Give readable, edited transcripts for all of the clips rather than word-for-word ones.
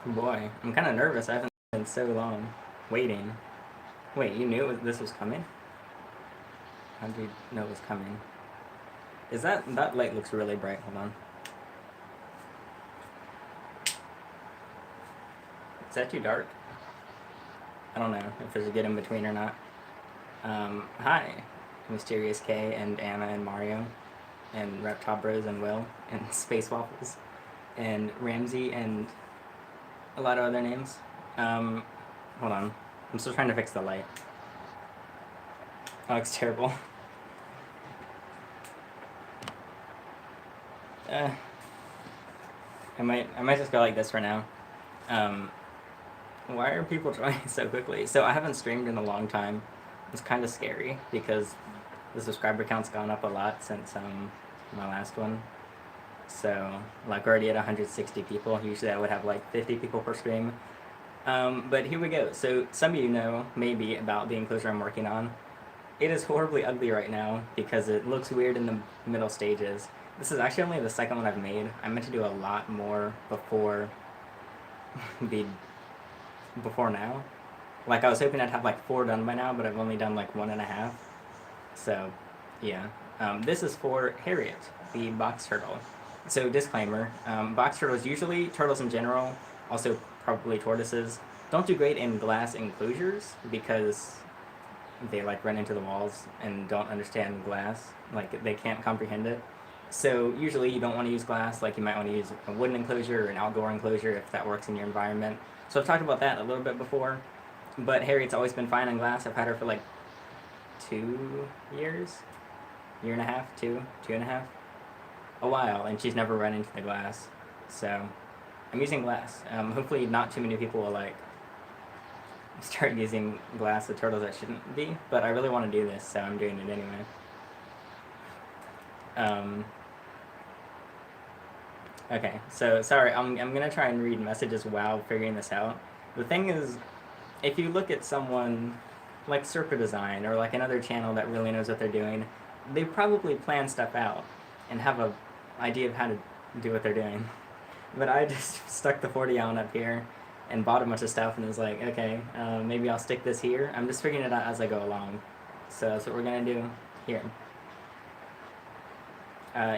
Boy, I'm kind of nervous. I haven't been so long waiting. Wait, you knew this was coming? How did you know it was coming? Is that light looks really bright? Hold on. Is that too dark? I don't know if there's a good in between or not. Hi, Mysterious K and Anna and Mario, and Reptop Bros and Will and Space Waffles, and Ramsey and a lot of other names. Hold on. I'm still trying to fix the light. That looks terrible. I might just go like this for now. Why are people joining so quickly? So I haven't streamed in a long time. It's kind of scary because the subscriber count's gone up a lot since my last one. So like we're already at 160 people. Usually I would have like 50 people per stream. But here we go. So some of you know maybe about the enclosure I'm working on. It is horribly ugly right now because it looks weird in the middle stages. This is actually only the second one I've made. I meant to do a lot more before before now. Like I was hoping I'd have like 4 done by now, but I've only done like 1.5. So yeah. This is for Harriet, the box turtle. So disclaimer, box turtles, usually turtles in general, also probably tortoises, don't do great in glass enclosures because they like run into the walls and don't understand glass. Like they can't comprehend it. So usually you don't want to use glass. Like you might want to use a wooden enclosure or an outdoor enclosure if that works in your environment. So I've talked about that a little bit before. But Harriet's always been fine on glass. I've had her for like 2 years, year and a half, 2.5, a while, and she's never run into the glass. So I'm using glass. Hopefully not too many people will like start using glass with turtles that shouldn't be, but I really want to do this, so I'm doing it anyway. Okay, so sorry, I'm gonna try and read messages while figuring this out. The thing is, if you look at someone like Serpa Design or like another channel that really knows what they're doing, they probably plan stuff out and have a idea of how to do what they're doing. But I just stuck the 40 ounce up here and bought a bunch of stuff and was like, okay, maybe I'll stick this here. I'm just figuring it out as I go along. So that's what we're gonna do here.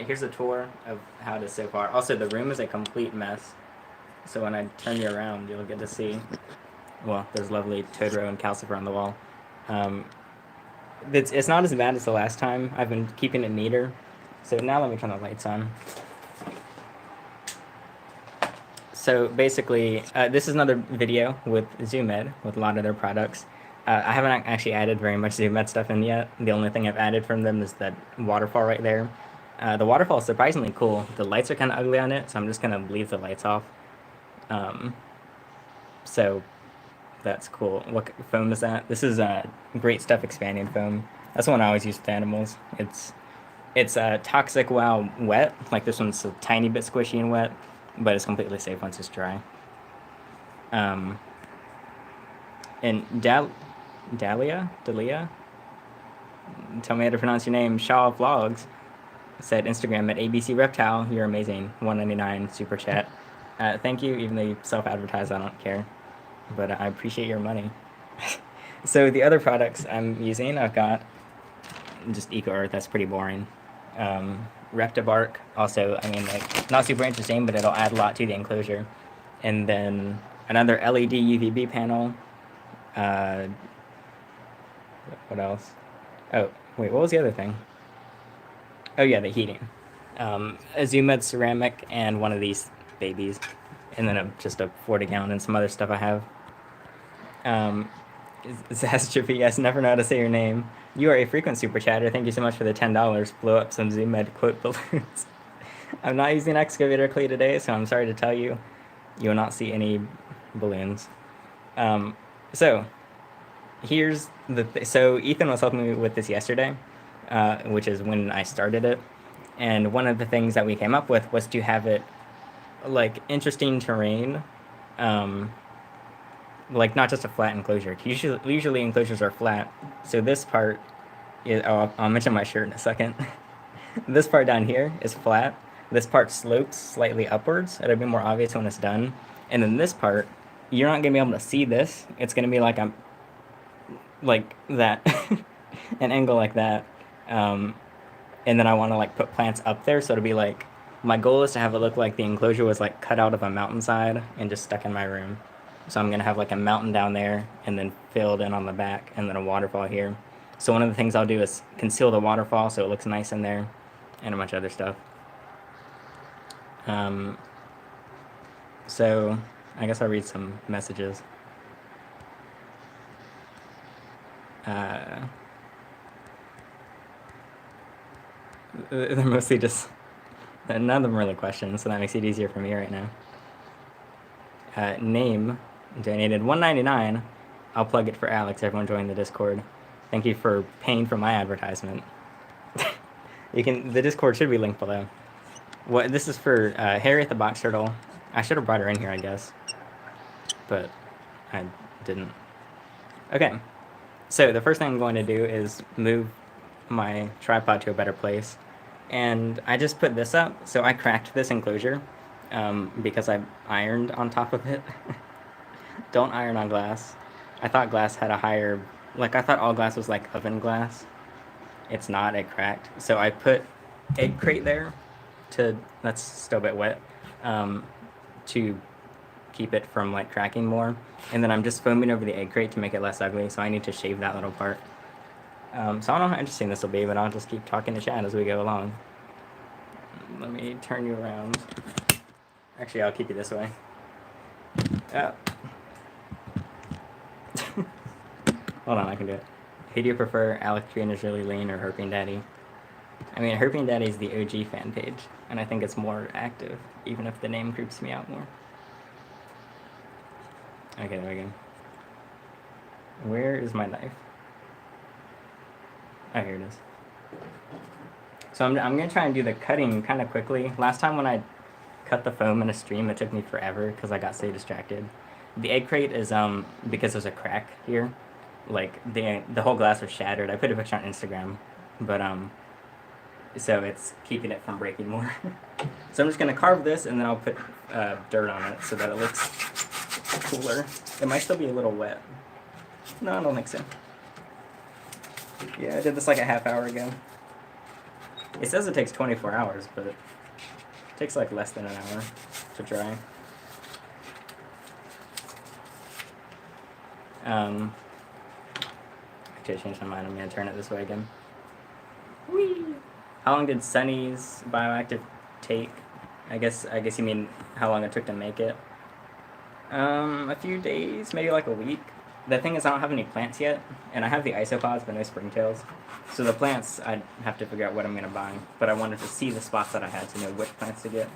Here's a tour of how it is so far. Also, the room is a complete mess. So when I turn you around, you'll get to see, well, there's lovely Totoro and Calcifer on the wall. It's not as bad as the last time. I've been keeping it neater. So now let me turn the lights on. So basically, this is another video with ZoomEd, with a lot of their products. I haven't actually added very much ZoomEd stuff in yet. The only thing I've added from them is that waterfall right there. The waterfall is surprisingly cool. The lights are kind of ugly on it, so I'm just going to leave the lights off. So that's cool. What foam is that? This is Great Stuff Expanding Foam. That's the one I always use with animals. It's toxic while wet. Like this one's a tiny bit squishy and wet, but it's completely safe once it's dry. And Dalia, tell me how to pronounce your name, Shaw Vlogs, said Instagram at ABC Reptile, you're amazing, $1.99 super chat. Thank you, even though you self-advertise, I don't care, but I appreciate your money. So the other products I'm using, I've got just Eco Earth, that's pretty boring. Reptibark, also, I mean, like, not super interesting, but it'll add a lot to the enclosure. And then another LED UVB panel. What else? Oh, wait, what was the other thing? Oh yeah, the heating. A ZoomEd ceramic and one of these babies. And then just a 40 gallon and some other stuff I have. Zastrapi, never know how to say your name. You are a frequent super chatter. Thank you so much for the $10. Blow up some ZoomEd quote balloons. I'm not using excavator clay today, so I'm sorry to tell you, you will not see any balloons. So here's so Ethan was helping me with this yesterday, which is when I started it. And one of the things that we came up with was to have it like interesting terrain, like not just a flat enclosure. Usually enclosures are flat. So this part is, I'll mention my shirt in a second. This part down here is flat. This part slopes slightly upwards. It'll be more obvious when it's done. And then this part, you're not gonna be able to see this. It's gonna be like I'm like that, an angle like that. And then I want to like put plants up there, so it'll be like, my goal is to have it look like the enclosure was like cut out of a mountainside and just stuck in my room. So I'm gonna have like a mountain down there and then filled in on the back and then a waterfall here. So one of the things I'll do is conceal the waterfall so it looks nice in there, and a bunch of other stuff. So I guess I'll read some messages. They're mostly just, none of them are really questions, so that makes it easier for me right now. Name donated $1.99. I'll plug it for Alex. Everyone join the Discord. Thank you for paying for my advertisement. The Discord should be linked below. This is for Harriet the box turtle. I should have brought her in here, I guess, but I didn't. Okay, so the first thing I'm going to do is move my tripod to a better place, and I just put this up. So I cracked this enclosure because I ironed on top of it. Don't iron on glass. I thought glass had a higher, like I thought all glass was like oven glass. It's not, it cracked. So I put egg crate there that's still a bit wet, to keep it from like cracking more. And then I'm just foaming over the egg crate to make it less ugly, so I need to shave that little part. So I don't know how interesting this will be, but I'll just keep talking to chat as we go along. Let me turn you around. Actually, I'll keep you this way. Oh. Hold on, I can do it. Who do you prefer, Alex Green is really lean or Herping Daddy? I mean, Herping Daddy is the OG fan page, and I think it's more active, even if the name creeps me out more. Okay, there we go. Where is my knife? Oh, here it is. So I'm going to try and do the cutting kind of quickly. Last time when I cut the foam in a stream, it took me forever because I got so distracted. The egg crate is because there's a crack here. Like, the whole glass was shattered. I put a picture on Instagram, but so it's keeping it from breaking more. So I'm just going to carve this, and then I'll put dirt on it so that it looks cooler. It might still be a little wet. No, I don't think so. Yeah, I did this like a half hour ago. It says it takes 24 hours, but it takes like less than an hour to dry. Actually, I changed my mind. I'm going to turn it this way again. Whee! How long did Sunny's Bioactive take? I guess you mean how long it took to make it. A few days, maybe like a week. The thing is, I don't have any plants yet, and I have the isopods, but no springtails. So the plants, I'd have to figure out what I'm going to buy. But I wanted to see the spots that I had to know which plants to get.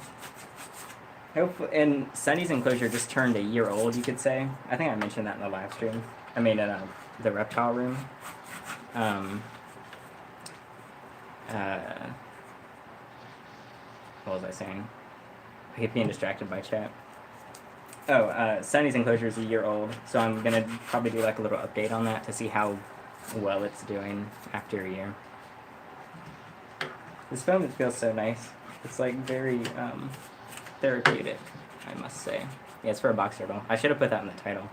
And Sunny's enclosure just turned a year old, you could say. I think I mentioned that in the live stream. I mean, in the reptile room. What was I saying? I keep being distracted by chat. Oh, Sunny's enclosure is a year old, so I'm going to probably do like a little update on that to see how well it's doing after a year. This foam, it feels so nice. It's like very therapeutic, I must say. Yeah, it's for a box turtle. I should have put that in the title,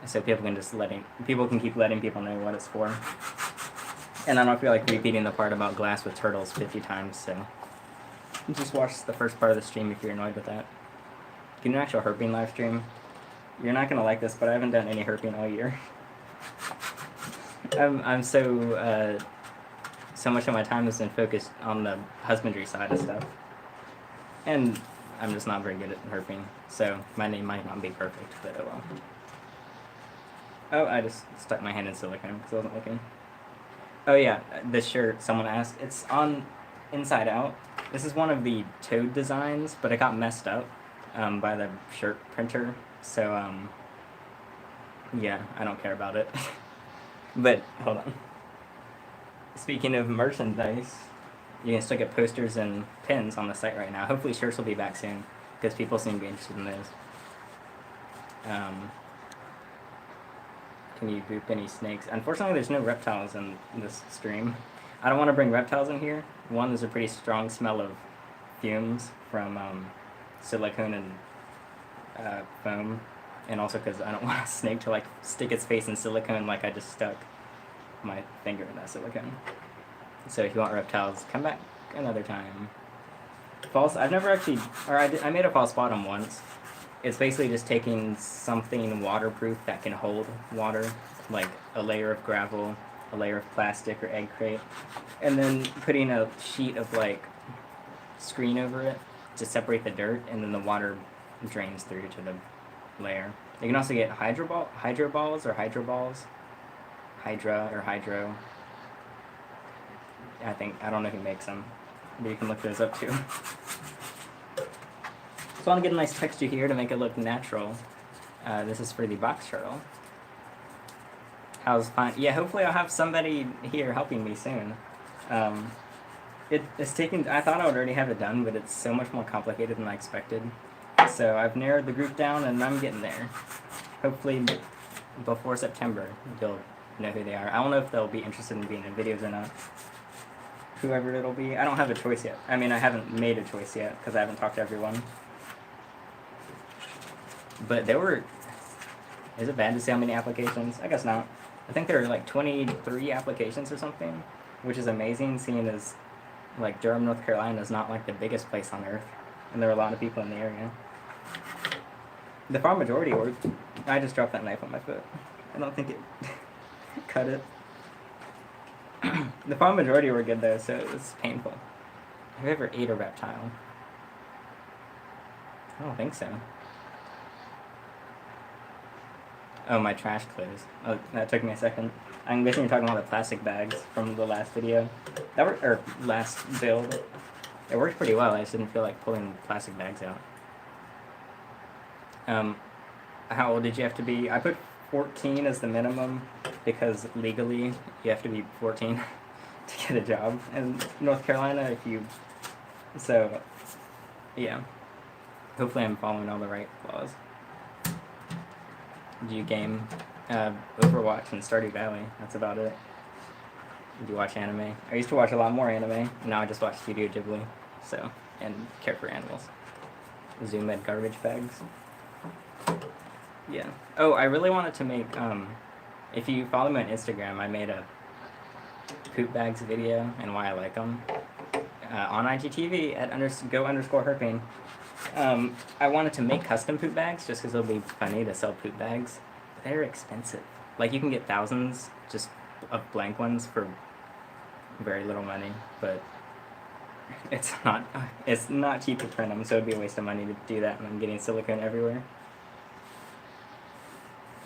so people can keep letting people know what it's for. And I don't feel like repeating the part about glass with turtles 50 times, so just watch the first part of the stream if you're annoyed with that. Do an actual herping live stream. You're not gonna like this, but I haven't done any herping all year. I'm so much of my time has been focused on the husbandry side of stuff, and I'm just not very good at herping. So my name might not be perfect, but oh well. Oh, I just stuck my hand in silicone because I wasn't looking. Oh yeah, this shirt, someone asked. It's on inside out. This is one of the toad designs, but it got messed up by the shirt printer. So, yeah, I don't care about it. But, hold on. Speaking of merchandise, you can still get posters and pins on the site right now. Hopefully shirts will be back soon, because people seem to be interested in those. Can you boop any snakes? Unfortunately, there's no reptiles in this stream. I don't want to bring reptiles in here. One, there's a pretty strong smell of fumes from silicone and foam, and also because I don't want a snake to like stick its face in silicone like I just stuck my finger in that silicone. So if you want reptiles, come back another time. False, I've never actually, or I made a false bottom once. It's basically just taking something waterproof that can hold water, like a layer of gravel, a layer of plastic or egg crate, and then putting a sheet of like screen over it to separate the dirt, and then the water drains through to the layer. You can also get hydro balls, Hydra or Hydro. I don't know who makes them, but you can look those up too. So I want to get a nice texture here to make it look natural. This is for the box turtle. How's fine? Yeah, hopefully I'll have somebody here helping me soon. It's taking, I thought I would already have it done, but it's so much more complicated than I expected. So I've narrowed the group down and I'm getting there. Hopefully before September, you'll know who they are. I don't know if they'll be interested in being in videos or not. Whoever it'll be, I don't have a choice yet. I mean, I haven't made a choice yet because I haven't talked to everyone. But there were, is it bad to say how many applications? I guess not. I think there were like 23 applications or something, which is amazing seeing as like Durham, North Carolina is not like the biggest place on earth, and there are a lot of people in the area. The far majority were, I just dropped that knife on my foot. I don't think it cut it. The far majority were good though, so it was painful. Have you ever ate a reptile? I don't think so. Oh, my trash closed. Oh, that took me a second. I'm guessing you're talking about the plastic bags from the last video. That worked, or last build. It worked pretty well. I just didn't feel like pulling plastic bags out. How old did you have to be? I put 14 as the minimum because legally you have to be 14 to get a job in North Carolina. So yeah. Hopefully I'm following all the right laws. Do you game Overwatch and Stardew Valley? That's about it. Do you watch anime? I used to watch a lot more anime. Now I just watch Studio Ghibli. So, and care for animals. Zoom Ed garbage bags. Yeah. Oh, I really wanted to make, if you follow me on Instagram, I made a poop bags video and why I like them. On IGTV at _go_herping. I wanted to make custom poop bags just because it'll be funny to sell poop bags. But they're expensive. Like, you can get thousands just of blank ones for very little money, but it's not cheap to print them, so it'd be a waste of money to do that, and I'm getting silicone everywhere.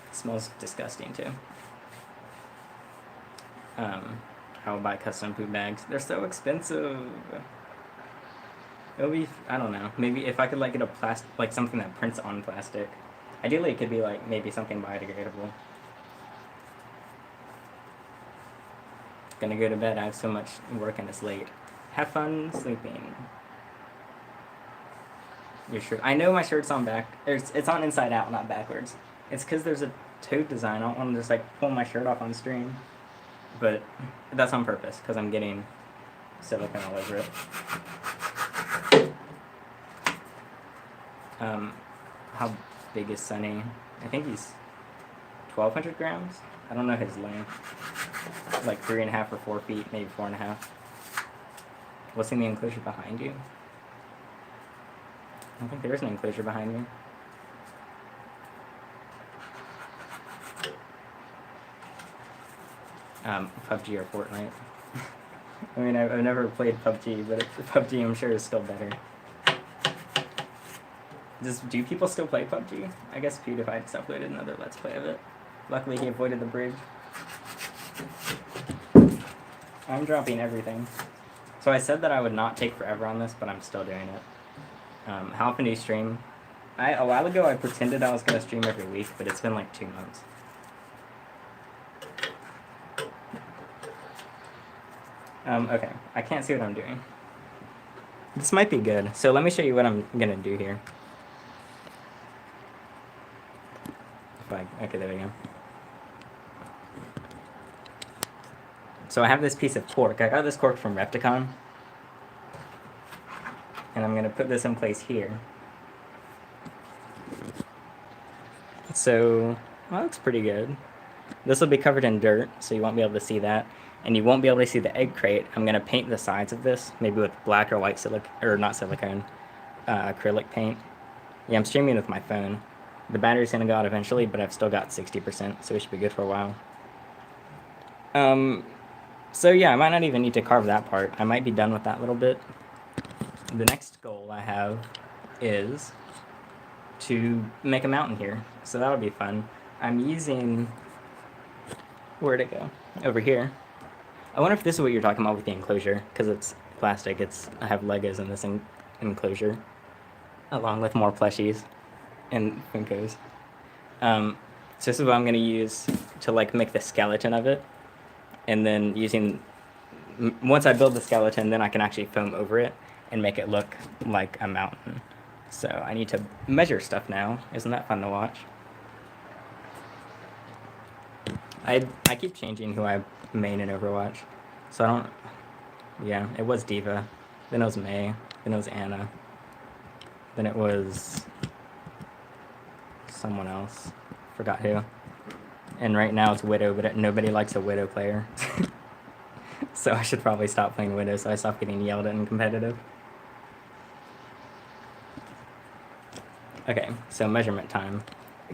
It smells disgusting too. I'll buy custom poop bags. They're so expensive. It'll be, I don't know, maybe if I could like get a like something that prints on plastic. Ideally it could be like maybe something biodegradable. Gonna go to bed, I have so much work and it's late. Have fun sleeping. Your shirt, I know my shirt's on back, it's on inside out, not backwards. It's because there's a toad design, I don't want to just like pull my shirt off on stream. But that's on purpose, because I'm getting silicone all over it. How big is Sunny? I think he's 1,200 grams. I don't know his length. Like 3.5 or 4 feet, maybe 4.5. What's in the enclosure behind you? I don't think there is an enclosure behind me. PUBG or Fortnite. I mean, I've never played PUBG, but PUBG I'm sure is still better. Do people still play PUBG? I guess PewDiePie just uploaded another Let's Play of it. Luckily he avoided the bridge. I'm dropping everything. So I said that I would not take forever on this, but I'm still doing it. How often do you stream? A while ago I pretended I was going to stream every week, but it's been like 2 months. Okay, I can't see what I'm doing. This might be good, so let me show you what I'm gonna do here. Okay, there we go. So I have this piece of cork. I got this cork from Repticon. And I'm gonna put this in place here. So, well, that looks pretty good. This will be covered in dirt, so you won't be able to see that. And you won't be able to see the egg crate. I'm going to paint the sides of this, maybe with black or white not silicone, acrylic paint. Yeah, I'm streaming with my phone. The battery's going to go out eventually, but I've still got 60%, so we should be good for a while. So yeah, I might not even need to carve that part. I might be done with that little bit. The next goal I have is to make a mountain here, so that'll be fun. I'm using... Where'd it go? Over here. I wonder if this is what you're talking about with the enclosure, because it's plastic. I have Legos in this enclosure, along with more plushies and Funkos. So this is what I'm going to use to like make the skeleton of it, and then once I build the skeleton, then I can actually foam over it and make it look like a mountain. So I need to measure stuff now. Isn't that fun to watch? I keep changing who I main in Overwatch. So I don't... Yeah, it was D.Va. Then it was Mei. Then it was Anna. Then it was... someone else. Forgot who. And right now it's Widow, but nobody likes a Widow player. So I should probably stop playing Widow so I stop getting yelled at in competitive. Okay, so measurement time.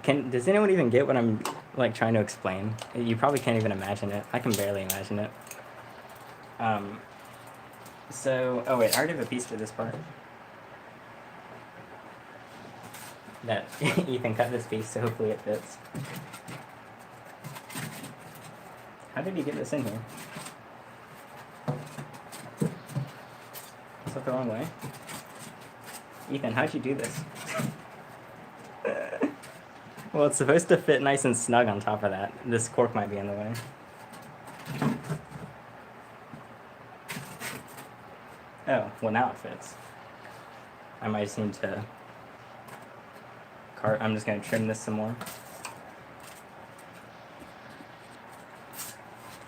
Does anyone even get what I'm like trying to explain? You probably can't even imagine it. I can barely imagine it. Oh wait, I already have a piece for this part. That Ethan cut this piece, so hopefully it fits. How did he get this in here? Is that the wrong way? Ethan, how'd you do this? Well, it's supposed to fit nice and snug on top of that. This cork might be in the way. Oh, well now it fits. I might just need to... I'm just going to trim this some more.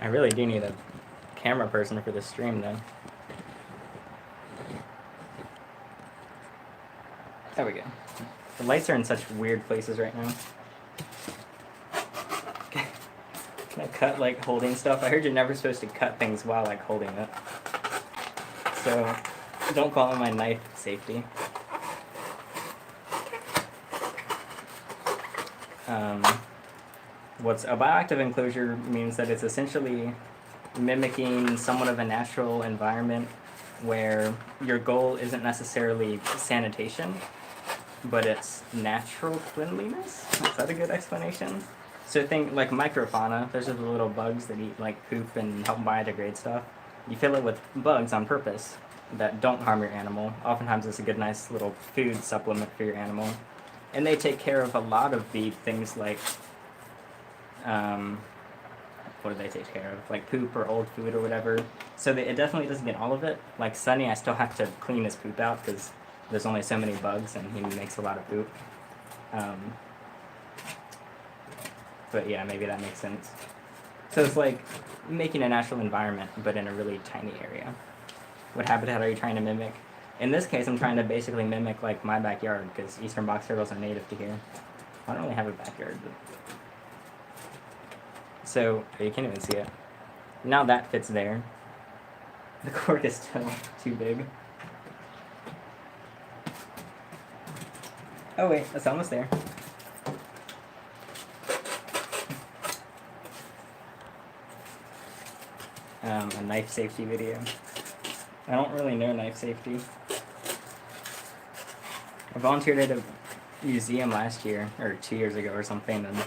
I really do need a camera person for this stream, though. There we go. The lights are in such weird places right now. Can I cut, like, holding stuff? I heard you're never supposed to cut things while, like, holding it. So, don't follow my knife safety. What's a bioactive enclosure means that it's essentially mimicking somewhat of a natural environment where your goal isn't necessarily sanitation, but it's natural cleanliness. Is that a good explanation? So think like microfauna. There's just little bugs that eat like poop and help biodegrade stuff. You fill it with bugs on purpose that don't harm your animal. Oftentimes it's a good, nice little food supplement for your animal. And they take care of a lot of the things like, what do they take care of? Like poop or old food or whatever. So it definitely doesn't get all of it. Like Sunny, I still have to clean his poop out because there's only so many bugs and he makes a lot of poop. But yeah, maybe that makes sense. So it's like making a natural environment, but in a really tiny area. What habitat are you trying to mimic? In this case, I'm trying to basically mimic like my backyard because eastern box turtles are native to here. I don't really have a backyard. So, you can't even see it. Now that fits there. The cork is still too big. Oh wait, that's almost there. A knife safety video. I don't really know knife safety. I volunteered at a museum last year, or 2 years ago or something, and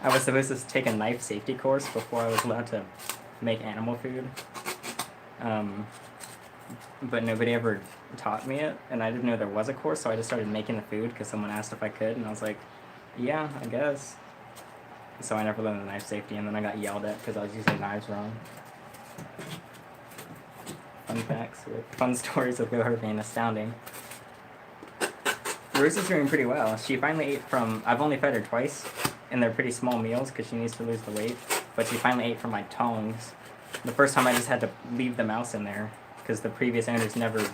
I was supposed to take a knife safety course before I was allowed to make animal food. But nobody ever taught me it, and I didn't know there was a course, so I just started making the food because someone asked if I could, and I was like, yeah, I guess. So I never learned the knife safety, and then I got yelled at because I was using knives wrong. Fun facts with fun stories of GoHerping, astounding. Rose is doing pretty well. She finally ate from... I've only fed her twice, and they're pretty small meals because she needs to lose the weight. But she finally ate from my tongs. The first time I just had to leave the mouse in there because the previous owners never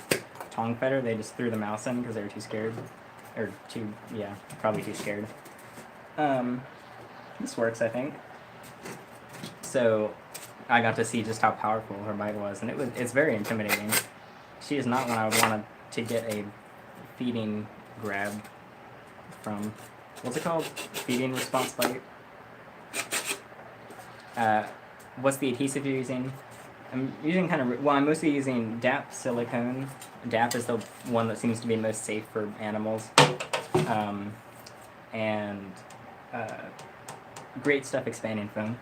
tong fed her. They just threw the mouse in because they were too scared. Or too... yeah, probably too scared. This works, I think. So I got to see just how powerful her bite was, and it's very intimidating. She is not one I would want to get a feeding grab from. What's it called? Feeding response bite? What's the adhesive you're using? I'm using I'm mostly using DAP silicone. DAP is the one that seems to be most safe for animals. And Great Stuff expanding foam,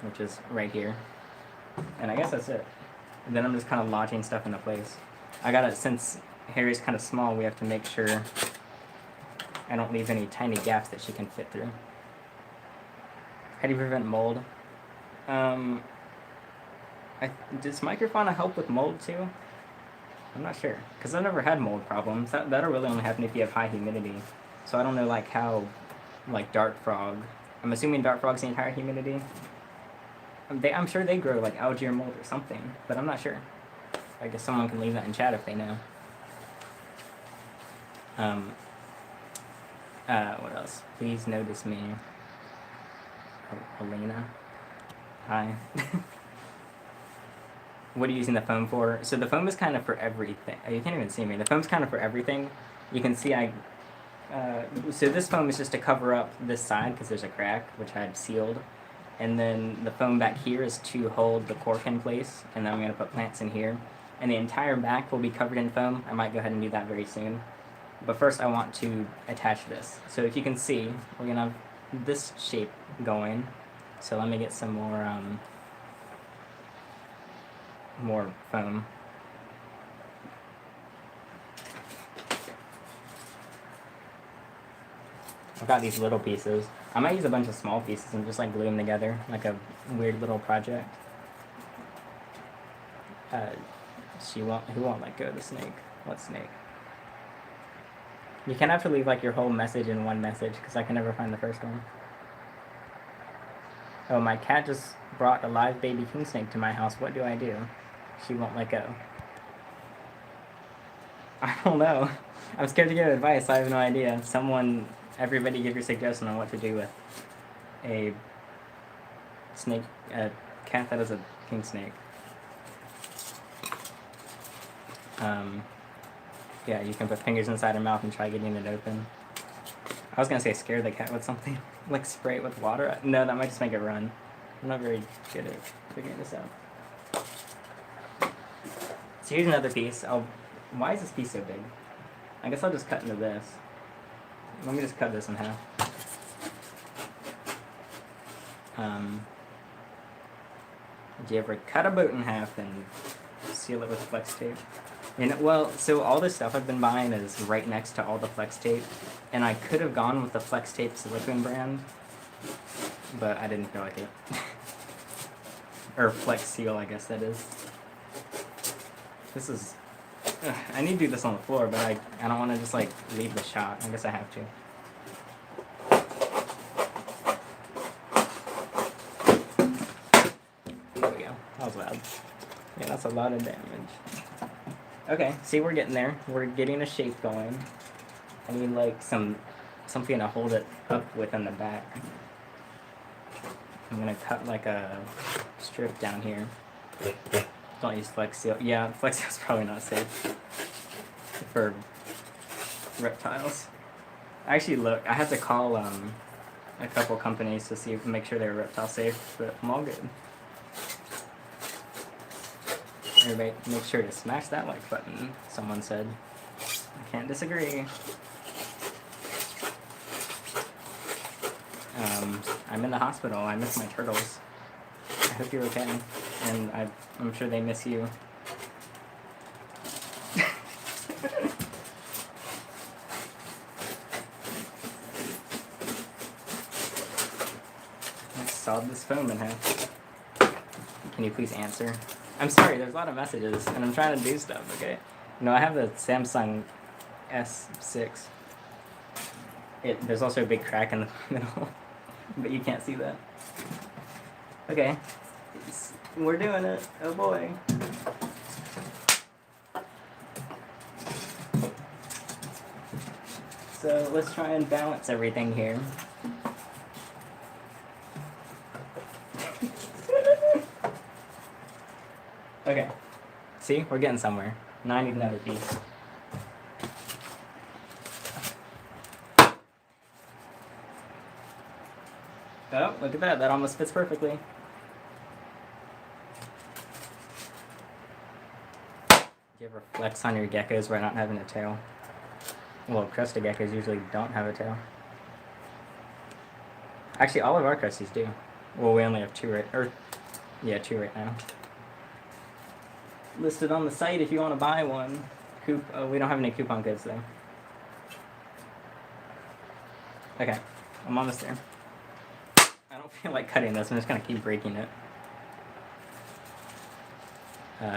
which is right here. And I guess that's it. And then I'm just kind of lodging stuff into place. Since Harry's kind of small, we have to make sure I don't leave any tiny gaps that she can fit through. How do you prevent mold? Does microfauna help with mold too? I'm not sure, because I've never had mold problems. That'll really only happen if you have high humidity. So I don't know how, dart frog. I'm assuming dart frogs need higher humidity. I'm sure they grow algae or mold or something, but I'm not sure. I guess someone can leave that in chat if they know. What else? Please notice me. Elena. Hi. What are you using the foam for? So the foam is kind of for everything. You can't even see me. The foam's kind of for everything. You can see so this foam is just to cover up this side because there's a crack, which I had sealed. And then the foam back here is to hold the cork in place. And then I'm going to put plants in here. And the entire back will be covered in foam. I might go ahead and do that very soon. But first I want to attach this. So if you can see, we're going to have this shape going. So let me get some more foam. I've got these little pieces. I might use a bunch of small pieces and just glue them together, like a weird little project. Who won't let go of the snake? What snake? You can't have to leave your whole message in one message, because I can never find the first one. Oh, my cat just brought a live baby king snake to my house. What do I do? She won't let go. I don't know. I'm scared to give advice. I have no idea. Everybody give your suggestion on what to do with a snake, a cat that is a king snake. Yeah, you can put fingers inside her mouth and try getting it open. I was gonna say scare the cat with something, spray it with water. No, that might just make it run. I'm not very good at figuring this out. So here's another piece. Why is this piece so big? I guess I'll just cut into this. Let me just cut this in half. Do you ever cut a boat in half and seal it with flex tape? So all this stuff I've been buying is right next to all the flex tape, and I could have gone with the flex tape silicone brand, but I didn't feel like it. Or flex seal, I guess that is. This is... I need to do this on the floor, but I don't want to just leave the shot. I guess I have to. There we go. That was loud. Yeah, that's a lot of damage. Okay, see, we're getting there. We're getting a shape going. I need something to hold it up with in the back. I'm gonna cut a strip down here. Don't use Flex Seal. Yeah, Flex Seal's probably not safe for reptiles. Actually, I had to call a couple companies to make sure they're reptile safe, but I'm all good. Everybody, make sure to smash that like button, someone said. I can't disagree. I'm in the hospital. I miss my turtles. I hope you're okay. And I'm sure they miss you. Let's sawed this foam in half. Can you please answer? I'm sorry, there's a lot of messages, and I'm trying to do stuff, okay? I have the Samsung S6. There's also a big crack in the middle, but you can't see that. Okay. We're doing it. Oh boy. So let's try and balance everything here. Okay. See, we're getting somewhere. Now I need another piece. Oh, look at that. That almost fits perfectly. Do you ever flex on your geckos by not having a tail? Well, crested geckos usually don't have a tail. Actually, all of our cresties do. Well, we only have two right now. Listed on the site if you want to buy one. We don't have any coupon codes though. Okay, I'm almost there. I don't feel like cutting this. I'm just gonna keep breaking it.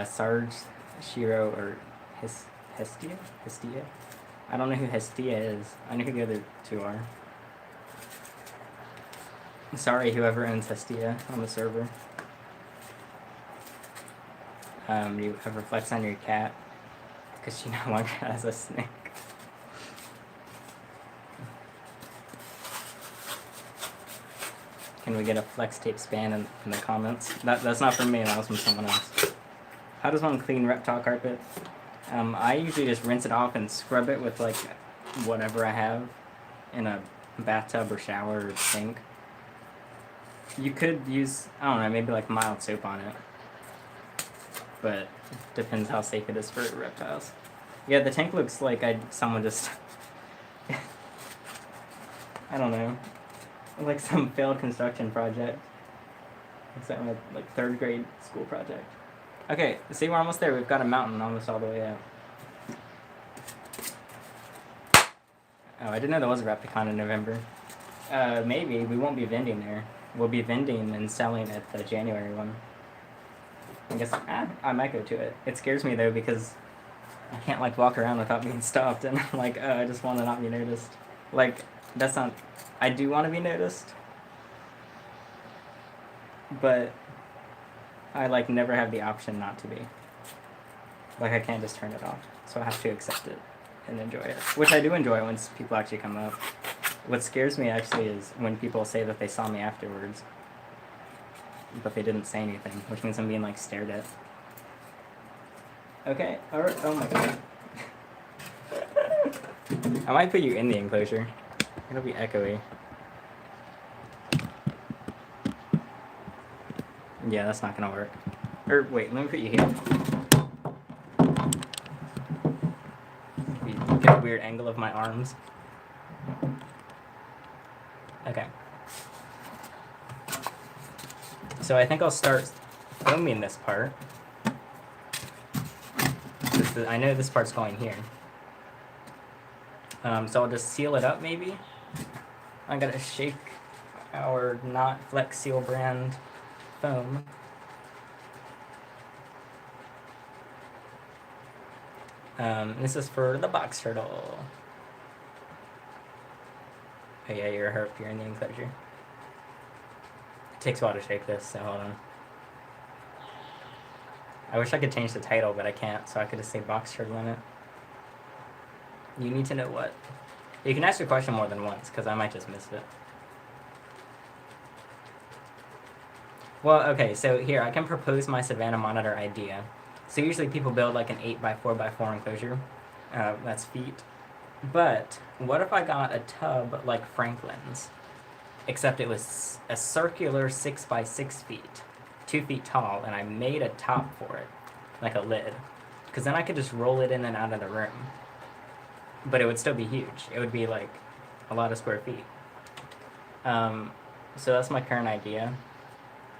Sarge, Shiro, or Hestia? I don't know who Hestia is. I know who the other two are. Sorry, whoever owns Hestia on the server. You ever flex on your cat? Because she no longer has a snake. Can we get a flex tape span in the comments? That's not from me, that was from someone else. How does one clean reptile carpet? I usually just rinse it off and scrub it with like whatever I have in a bathtub or shower or sink. You could use, I don't know, maybe like mild soap on it. But depends how safe it is for reptiles. Yeah, the tank looks like someone just I don't know, like some failed construction project. It's like 3rd grade school project. Okay, see, we're almost there. We've got a mountain almost all the way up. Oh, I didn't know there was a Repticon in November. Maybe. We won't be vending there. We'll be vending and selling at the January one. I guess I might go to it. It scares me though because I can't like walk around without being stopped, and I'm like, I just want to not be noticed. Like, that's not. I do want to be noticed, but I like never have the option not to be. Like, I can't just turn it off, so I have to accept it and enjoy it, which I do enjoy once people actually come up. What scares me actually is when people say that they saw me afterwards, but they didn't say anything, which means I'm being like stared at. Okay, alright, oh my god. I might put you in the enclosure. It'll be echoey. Yeah, that's not gonna work. Or wait, let me put you here. You get a weird angle of my arms. Okay. So I think I'll start filming this part. I know this part's going here. So I'll just seal it up maybe. I gotta shake our not Flex Seal brand foam. This is for the box turtle. Oh yeah, you're a herp, you're in the enclosure. It takes a while to shake this, so hold on. I wish I could change the title, but I can't, so I could just say box turtle in it. You need to know what? You can ask your question more than once, because I might just miss it. Well, okay, so here, I can propose my Savannah monitor idea. So usually people build like an 8x4x4 enclosure. That's feet. But what if I got a tub like Franklin's, except it was a circular 6x6 feet, 2 feet tall, and I made a top for it, like a lid. Because then I could just roll it in and out of the room. But it would still be huge. It would be like a lot of square feet. So that's my current idea.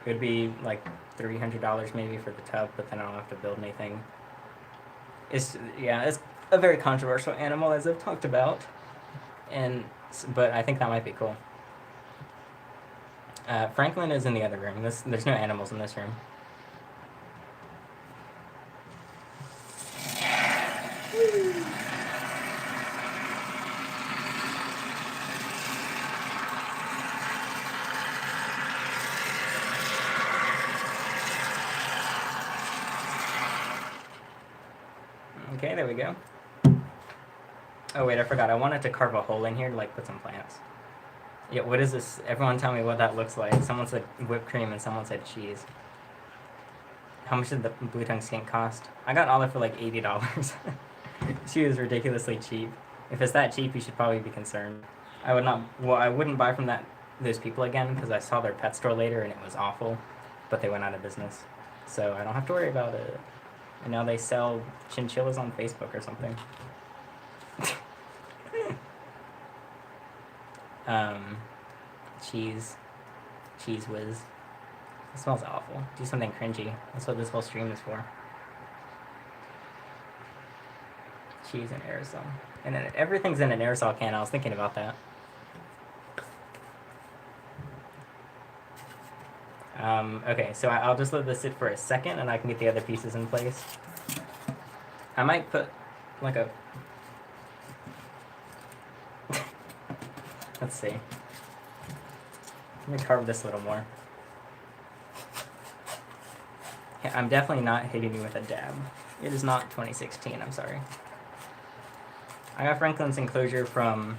It would be like $300 maybe for the tub, but then I don't have to build anything. It's a very controversial animal, as I've talked about, but I think that might be cool. Franklin is in the other room. There's no animals in this room. Okay, there we go. Oh wait, I forgot. I wanted to carve a hole in here to like put some plants. Yeah, what is this? Everyone tell me what that looks like. Someone said whipped cream and someone said cheese. How much did the blue tongue skink cost? I got Olive for like $80. She was ridiculously cheap. If it's that cheap, you should probably be concerned. I would not. Well, I wouldn't buy from those people again because I saw their pet store later and it was awful, but they went out of business, so I don't have to worry about it. And now they sell chinchillas on Facebook or something. Cheese whiz. It smells awful. Do something cringy. That's what this whole stream is for. Cheese and aerosol. And then everything's in an aerosol can. I was thinking about that. Okay, so I'll just let this sit for a second and I can get the other pieces in place. I might put like a... Let's see. Let me carve this a little more. Yeah, I'm definitely not hitting you with a dab. It is not 2016, I'm sorry. I got Franklin's Enclosure from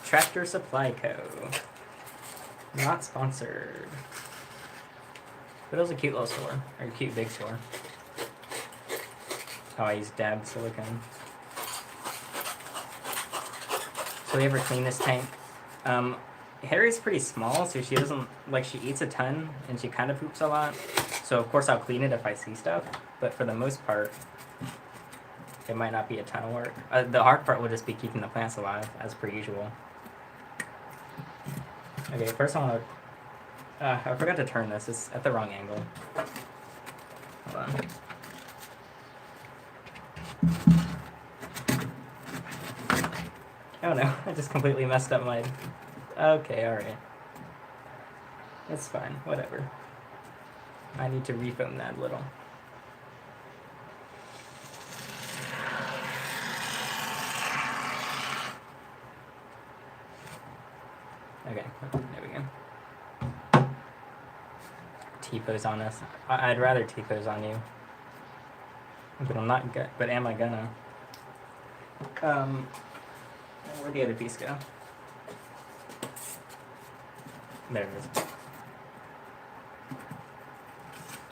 Tractor Supply Co. Not sponsored. But it was a cute little store, or a cute big store. Oh, I used dab silicone. So we ever clean this tank? Harry's pretty small, so she doesn't, like, she eats a ton, and she kind of poops a lot. So of course I'll clean it if I see stuff, but for the most part, it might not be a ton of work. The hard part will just be keeping the plants alive, as per usual. Okay, first I want to... I forgot to turn this. It's at the wrong angle. Hold on. Oh no, I just completely messed up my... Okay, alright. It's fine, whatever. I need to refoam that a little. Okay, there we go. T-pose on us. I'd rather T-pose on you. But I'm not good. But am I gonna? Where'd the other piece go? There it is.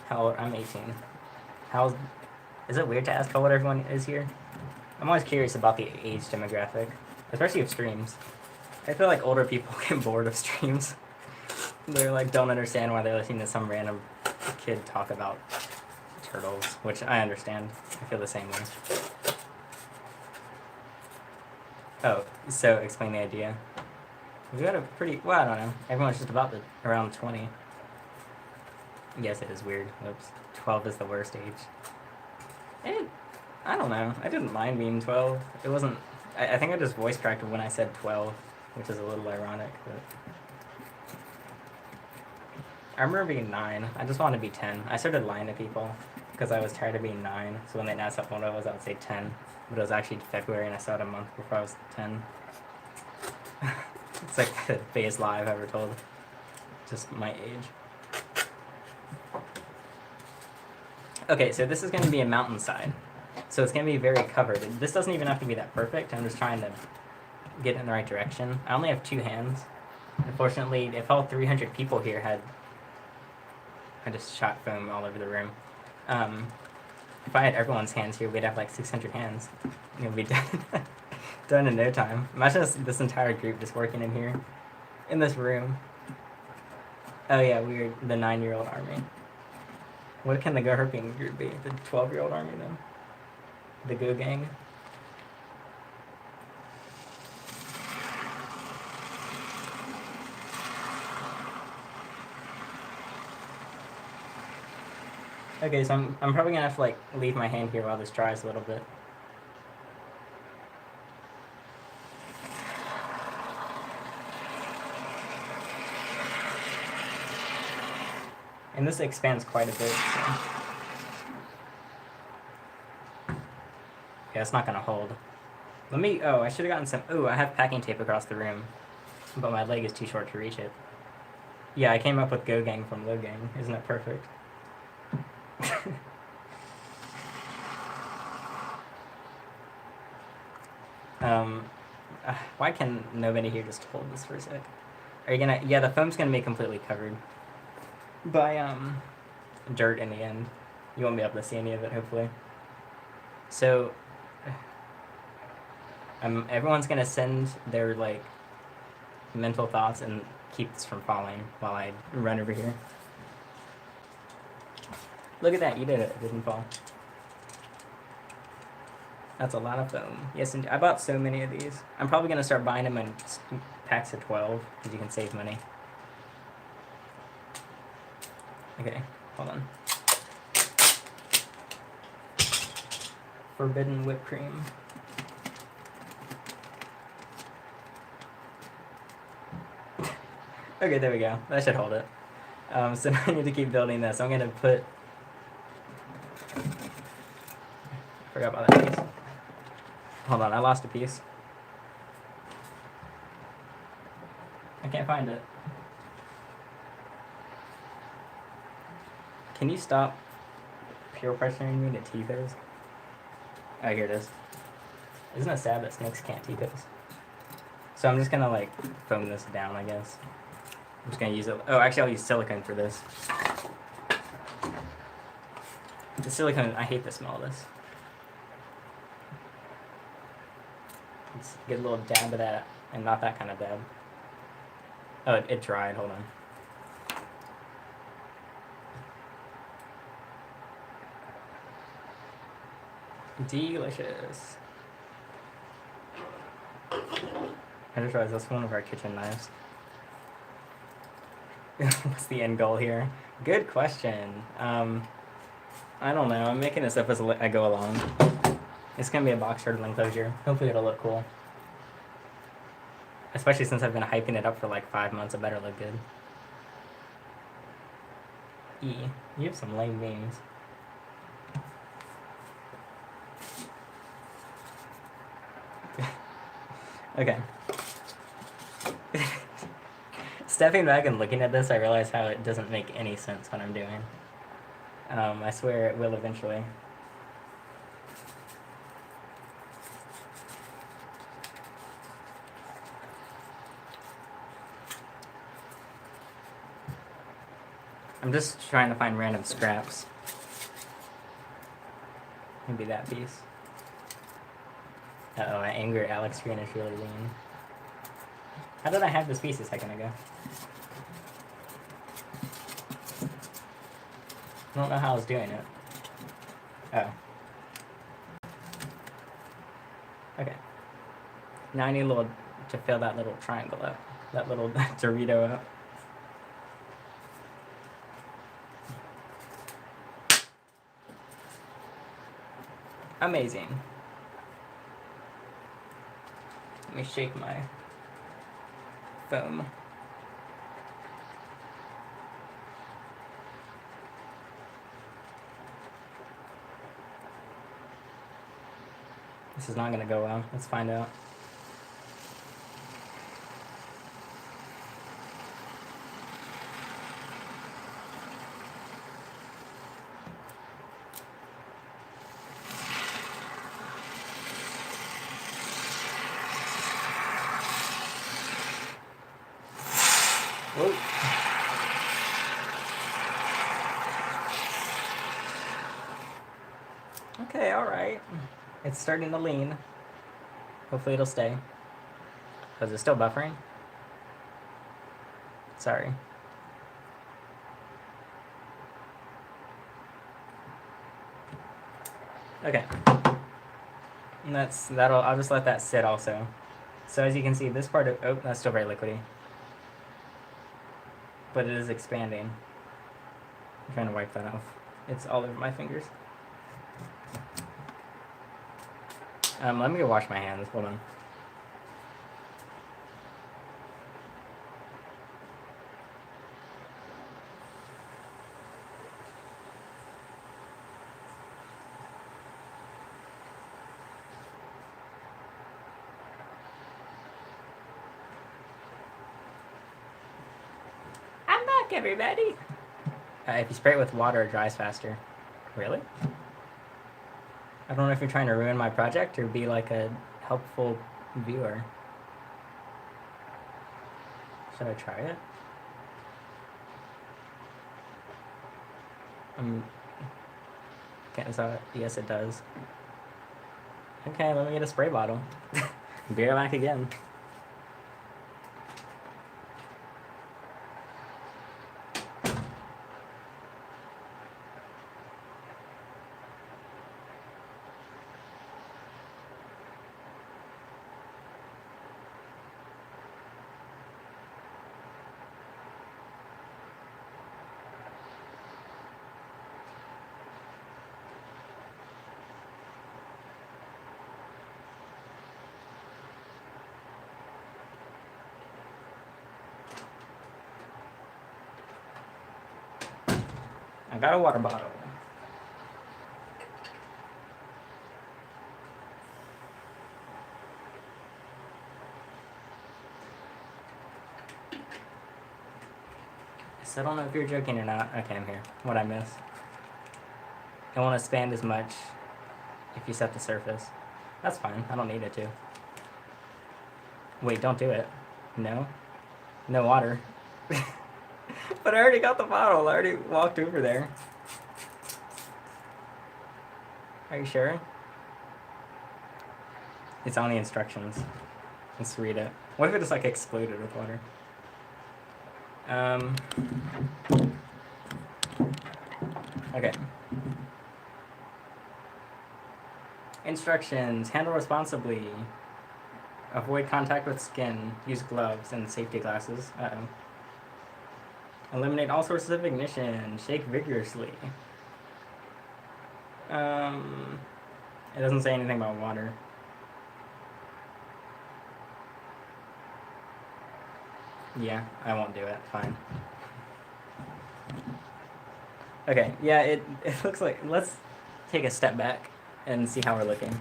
How old? I'm 18. Is it weird to ask how old everyone is here? I'm always curious about the age demographic, especially of streams. I feel like older people get bored of streams. They're like, don't understand why they're listening to some random kid talk about turtles, which I understand. I feel the same way. Oh, so explain the idea. We got a pretty, well, I don't know. Everyone's just about around 20. Yes, it is weird. Oops. 12 is the worst age. I don't know. I didn't mind being 12. It wasn't, I think I just voice cracked when I said 12, which is a little ironic, but... I remember being 9. I just wanted to be 10. I started lying to people because I was tired of being 9. So when they asked how old I was, I would say 10. But it was actually February and I started a month before I was 10. It's like the biggest lie I've ever told. Just my age. Okay, so this is going to be a mountainside. So it's going to be very covered. This doesn't even have to be that perfect. I'm just trying to get in the right direction. I only have 2 hands. Unfortunately, if all 300 people here had... I just shot foam all over the room. If I had everyone's hands here, we'd have like 600 hands. It would be done, done in no time. Imagine this entire group just working in here. In this room. Oh yeah, we're the 9-year-old army. What can the GoHerping group be? The 12-year-old army then? The Go Gang? Okay, so I'm probably gonna have to like leave my hand here while this dries a little bit. And this expands quite a bit, so... Yeah, it's not gonna hold. Let me... Oh, I should have gotten some... Ooh, I have packing tape across the room. But my leg is too short to reach it. Yeah, I came up with Go Gang from Lo Gang. Isn't that perfect? Why can nobody here just hold this for a sec? Are you gonna? Yeah, the foam's gonna be completely covered by dirt in the end. You won't be able to see any of it, hopefully. So, everyone's gonna send their like mental thoughts and keep this from falling while I run over here. Look at that, you did it. It didn't fall. That's a lot of foam. Yes, and I bought so many of these. I'm probably gonna start buying them in packs of 12 because you can save money. Okay, hold on. Forbidden whipped cream. Okay, there we go. That should hold it. So now I need to keep building this. I'm gonna put... Forgot about that piece. Hold on, I lost a piece. I can't find it. Can you stop peer pressuring me to T-pose? Oh, here it is. Isn't it sad that snakes can't T-pose? So I'm just gonna like foam this down, I guess. I'm just gonna use it. Oh, actually I'll use silicone for this. The silicone, I hate the smell of this. Let's get a little dab of that, and not that kind of dab. Oh, it dried, hold on. Delicious. I just realized that's one of our kitchen knives. What's the end goal here? Good question. I don't know. I'm making this up as I go along. It's gonna be a box turtle enclosure. Hopefully it'll look cool. Especially since I've been hyping it up for like 5 months, it better look good. You have some lame names. Okay. Stepping back and looking at this, I realize how it doesn't make any sense what I'm doing. I swear it will eventually. I'm just trying to find random scraps. Maybe that piece. Uh-oh, my anger at Alex screen is really lean. How did I have this piece a second ago? I don't know how I was doing it. Oh. Okay. Now I need a little to fill that little triangle up. That little Dorito up. Amazing. Let me shake my foam. This is not gonna go well. Let's find out. Whoa. Okay, alright. It's starting to lean. Hopefully it'll stay. Oh, is it still buffering? Sorry. Okay. And that'll, I'll just let that sit also. So as you can see, this part of, oh, that's still very liquidy. But it is expanding. I'm trying to wipe that off. It's all over my fingers. Let me go wash my hands. Hold on. I'm back, everybody. If you spray it with water, it dries faster. Really? I don't know if you're trying to ruin my project or be like a helpful viewer. Should I try it? Okay, so yes, it does. Okay, let me get a spray bottle. Be right back again. I got a water bottle. So I don't know if you're joking or not. Okay, I'm here. What'd I miss? It won't expand as much if you set the surface. That's fine. I don't need it to. Wait, don't do it. No? No water. But I already got the bottle. I already walked over there. Are you sure? It's on the instructions. Let's read it. What if it just like exploded with water? Okay. Instructions. Handle responsibly. Avoid contact with skin. Use gloves and safety glasses. Uh-oh. Eliminate all sources of ignition. Shake vigorously. It doesn't say anything about water. Yeah, I won't do it. Fine. Okay, yeah, it looks like... Let's take a step back and see how we're looking.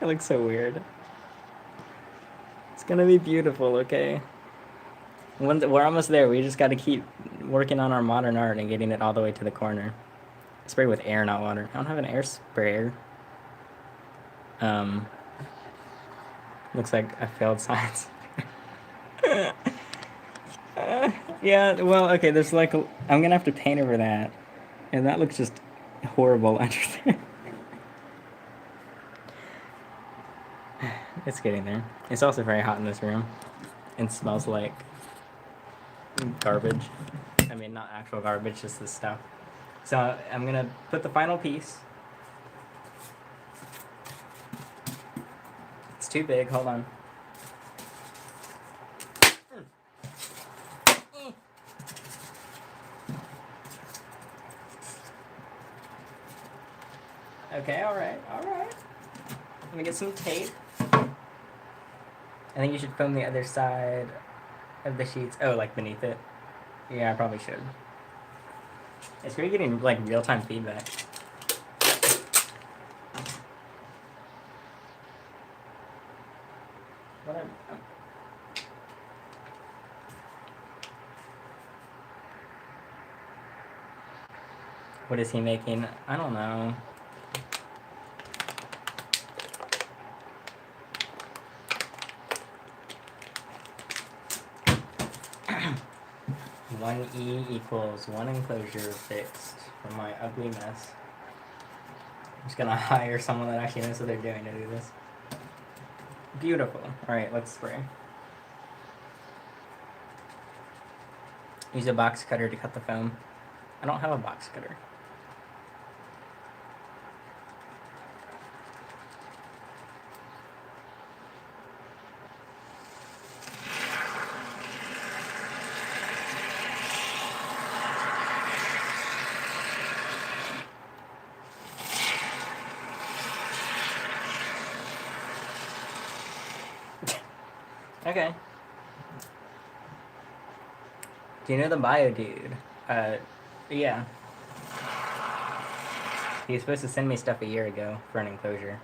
It looks so weird. It's gonna be beautiful, okay? We're almost there. We just gotta keep working on our modern art and getting it all the way to the corner. Spray with air, not water. I don't have an air sprayer. Looks like I failed science. Yeah, well, okay, there's like... I'm gonna have to paint over that. And that looks just horrible under there. It's getting there. It's also very hot in this room. It smells like garbage. I mean, not actual garbage, just this stuff. So I'm gonna put the final piece. It's too big, hold on. Okay, alright, alright. Let me get some tape. I think you should film the other side of the sheets. Oh, like beneath it? Yeah, I probably should. It's really getting like real-time feedback. What is he making? I don't know. One E equals one enclosure fixed for my ugly mess. I'm just gonna hire someone that actually knows what they're doing to do this. Beautiful. Alright, let's spray. Use a box cutter to cut the foam. I don't have a box cutter. Okay. Do you know the bio dude? Yeah. He was supposed to send me stuff a year ago for an enclosure.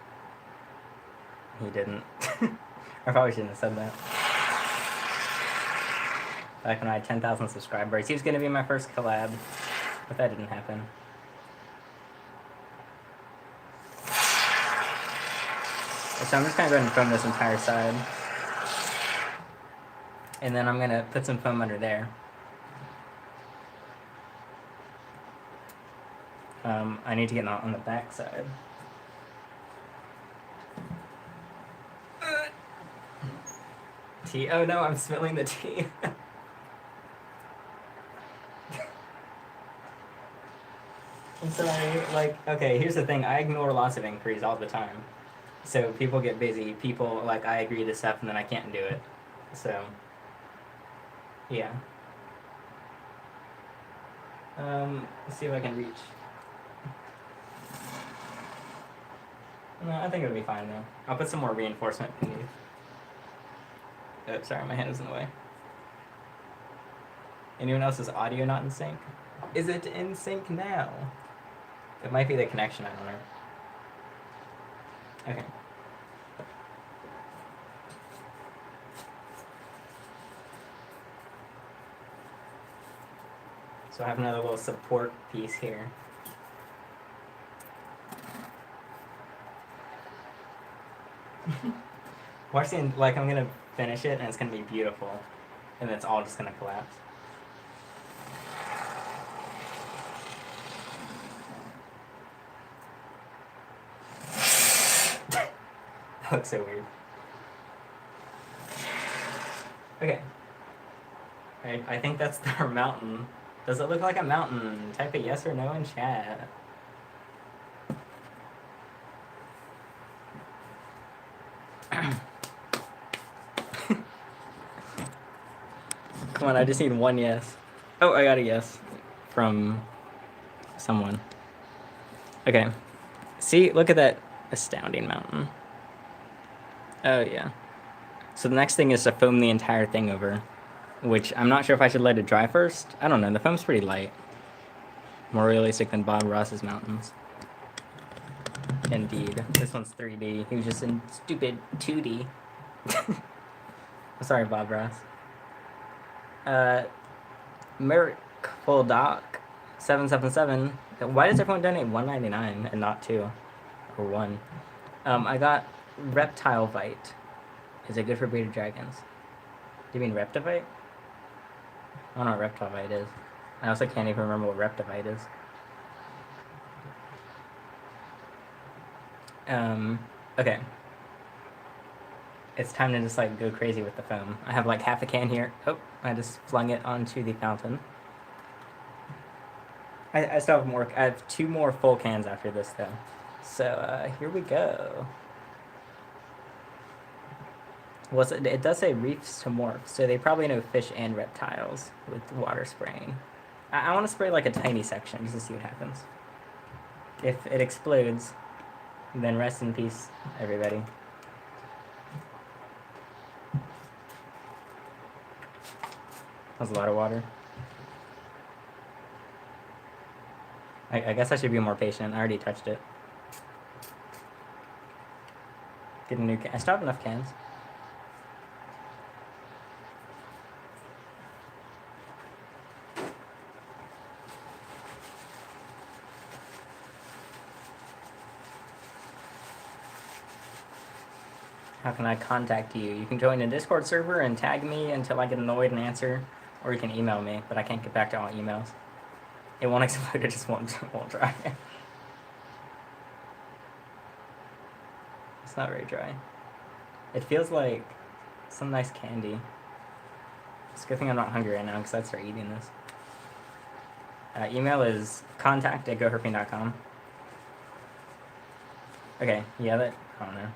He didn't. I probably shouldn't have said that. Back when I had 10,000 subscribers. He was going to be my first collab, but that didn't happen. So I'm just gonna go ahead and foam this entire side. And then I'm gonna put some foam under there. I need to get on the back side. Tea. Oh no, I'm spilling the tea. I'm sorry. Like, okay, here's the thing. I ignore lots of inquiries all the time. So people get busy. People, like, I agree to stuff and then I can't do it. So, yeah. Let's see if I can reach. No, I think it'll be fine though. I'll put some more reinforcement beneath. Oh, sorry, my hand is in the way. Anyone else's audio not in sync? Is it in sync now? It might be the connection, I don't know. Okay. So I have another little support piece here. Watch the, like, I'm gonna finish it and it's gonna be beautiful. And then it's all just gonna collapse. That looks so weird. Okay. I think that's our mountain. Does it look like a mountain? Type a yes or no in chat. Come on, I just need one yes. Oh, I got a yes from someone. Okay. See, look at that astounding mountain. Oh, yeah. So the next thing is to foam the entire thing over, which I'm not sure if I should let it dry first. I don't know. The foam's pretty light. More realistic than Bob Ross's mountains. Indeed. This one's 3D. He was just in stupid 2D. Sorry, Bob Ross. Miracle Doc 777. Why does everyone donate $1.99 and not 2 or 1? I got Reptile Vite. Is it good for bearded dragons? Do you mean Reptivite? I don't know what Reptile Vite is. I also can't even remember what Reptivite is. Okay. It's time to just like go crazy with the foam. I have like half a can here. Oh, I just flung it onto the fountain. I still have more. I have 2 more full cans after this though. So here we go. It does say reefs to morph, so they probably know fish and reptiles with water spraying. I want to spray like a tiny section just to see what happens. If it explodes, then rest in peace, everybody. That's a lot of water. I guess I should be more patient. I already touched it. Get a new can. I still have enough cans. How can I contact you? You can join a Discord server and tag me until I get annoyed and answer, or you can email me, but I can't get back to all emails. It won't explode, it just won't dry. It's not very dry. It feels like some nice candy. It's a good thing I'm not hungry right now because I'd start eating this. Email is contact@goherping.com. Okay, yeah, I don't know.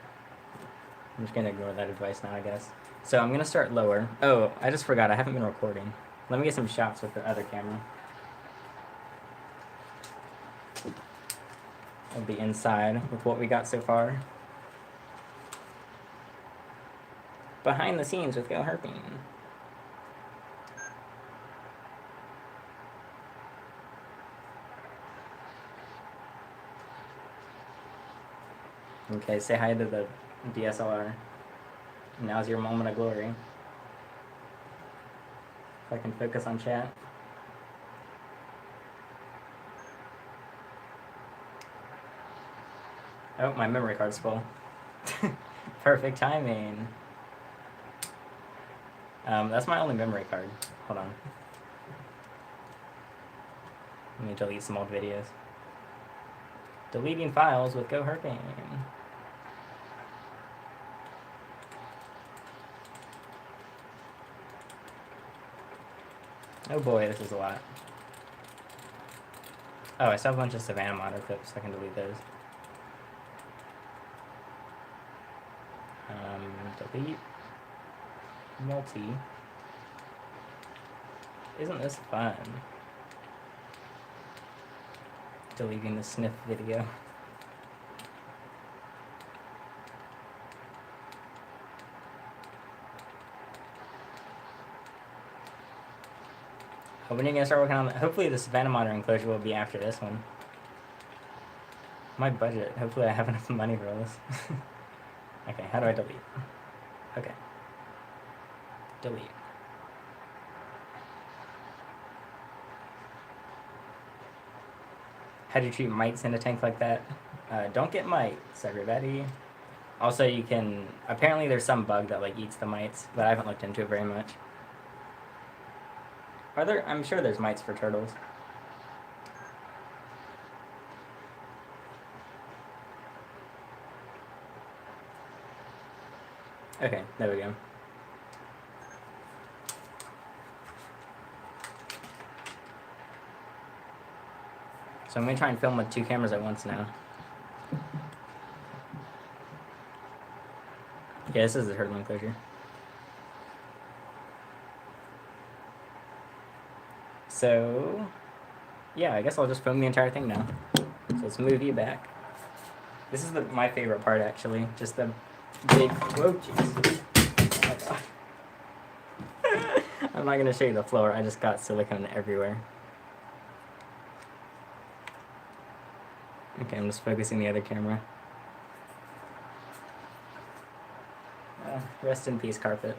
I'm just gonna ignore that advice now, I guess. So I'm gonna start lower. Oh, I just forgot, I haven't been recording. Let me get some shots with the other camera. I'll be inside with what we got so far. Behind the scenes with GoHerping. Okay, say hi to the DSLR. Now's your moment of glory. If I can focus on chat. Oh, my memory card's full. Perfect timing. That's my only memory card. Hold on. Let me delete some old videos. Deleting files with GoHerping. Oh boy, this is a lot. Oh, I still have a bunch of Savannah Monitor clips, so I can delete those. Delete. Multi. Isn't this fun? Deleting the sniff video. When are you gonna start working on that? Hopefully the Savannah Monitor enclosure will be after this one. My budget. Hopefully I have enough money for this. Okay, how do I delete? Okay. Delete. How do you treat mites in a tank like that? Don't get mites, everybody. Also, you can... Apparently there's some bug that, like, eats the mites, but I haven't looked into it very much. Are there... I'm sure there's mites for turtles. Okay, there we go. So I'm going to try and film with 2 cameras at once now. Yeah, this is the turtle enclosure. So, yeah, I guess I'll just film the entire thing now. So let's move you back. This is my favorite part, actually. Just the big... Whoa, jeez. Oh my god. I'm not going to show you the floor. I just got silicone everywhere. Okay, I'm just focusing the other camera. Rest in peace, carpet.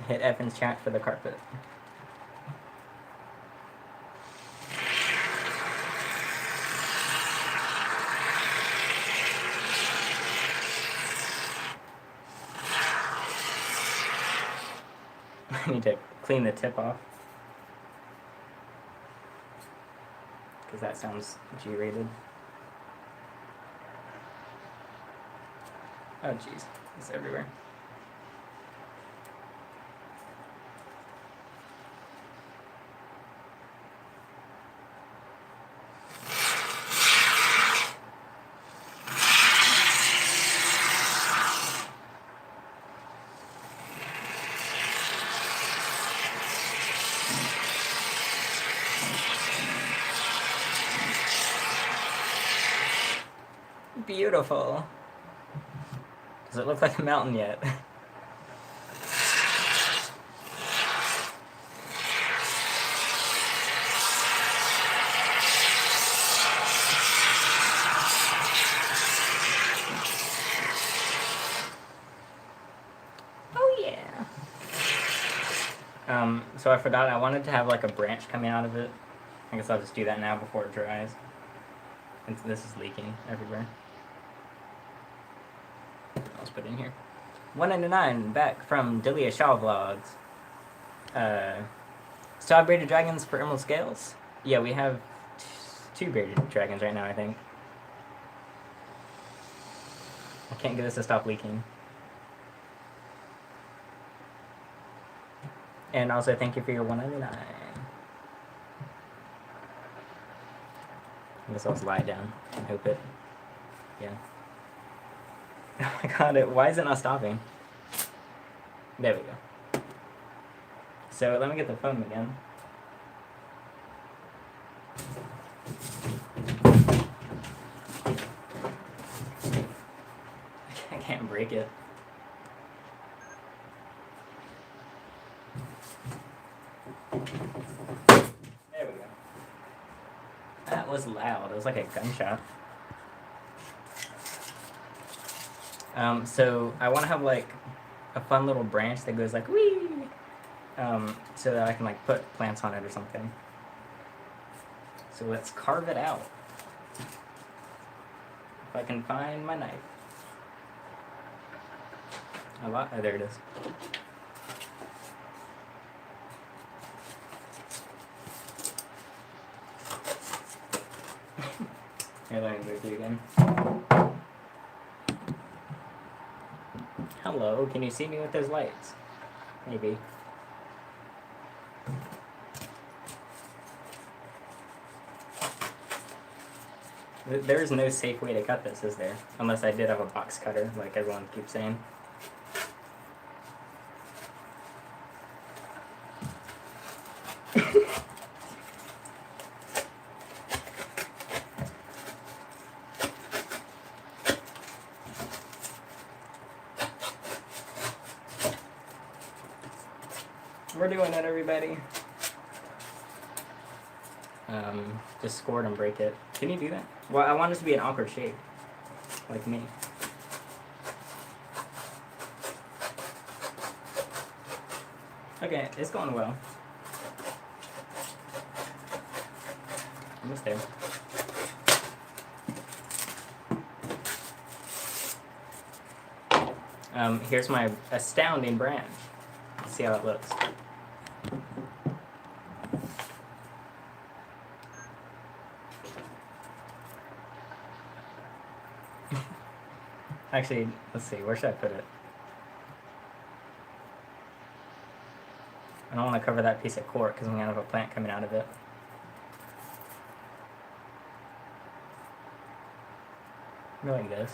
Hit F in chat for the carpet. I need to clean the tip off. Because that sounds G-rated. Oh jeez, it's everywhere. Beautiful. Does it look like a mountain yet? Oh yeah. So I forgot I wanted to have like a branch coming out of it. I guess I'll just do that now before it dries. And so this is leaking everywhere. Let's put it in here. 199 back from Delia Shaw Vlogs. Still braided dragons for emerald scales? Yeah, we have 2 braided dragons right now, I think. I can't get this to stop leaking. And also thank you for your 199. I guess I'll just lie down and hope it. Yeah. Oh my god, why is it not stopping? There we go. So let me get the foam again. I can't break it. There we go. That was loud. It was like a gunshot. So I want to have like a fun little branch that goes like wee, so that I can like put plants on it or something. So let's carve it out. If I can find my knife. Oh, there it is. Here, let me move you again. Hello, can you see me with those lights? Maybe. There is no safe way to cut this, is there? Unless I did have a box cutter, like everyone keeps saying. We're doing it, everybody. Just score it and break it. Can you do that? Well, I want it to be an awkward shape. Like me. Okay, it's going well. Almost there. Here's my astounding branch. Let's see how it looks. Actually, let's see, where should I put it? I don't want to cover that piece of cork because I'm going to have a plant coming out of it. Maybe like this.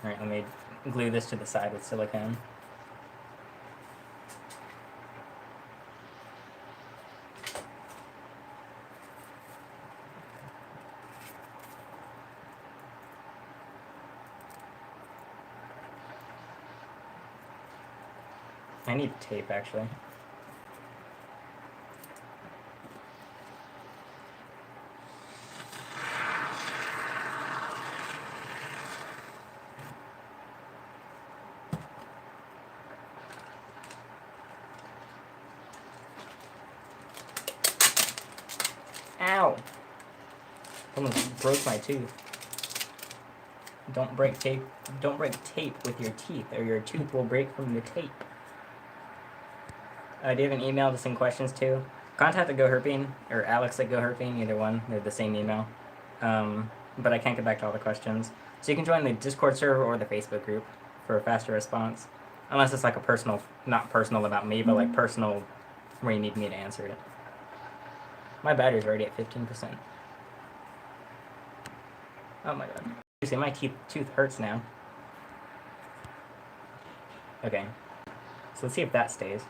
Alright, let me glue this to the side with silicone. I need tape, actually. Ow! Almost broke my tooth. Don't break tape. Don't break tape with your teeth, or your tooth will break from the tape. Do you have an email to send questions to? Contact at GoHerping, or Alex at GoHerping, either one. They're the same email. But I can't get back to all the questions. So you can join the Discord server or the Facebook group for a faster response. Unless it's like a personal, not personal about me, but like personal where you need me to answer it. My battery's already at 15%. Oh my god. Seriously, my tooth hurts now. Okay. So let's see if that stays.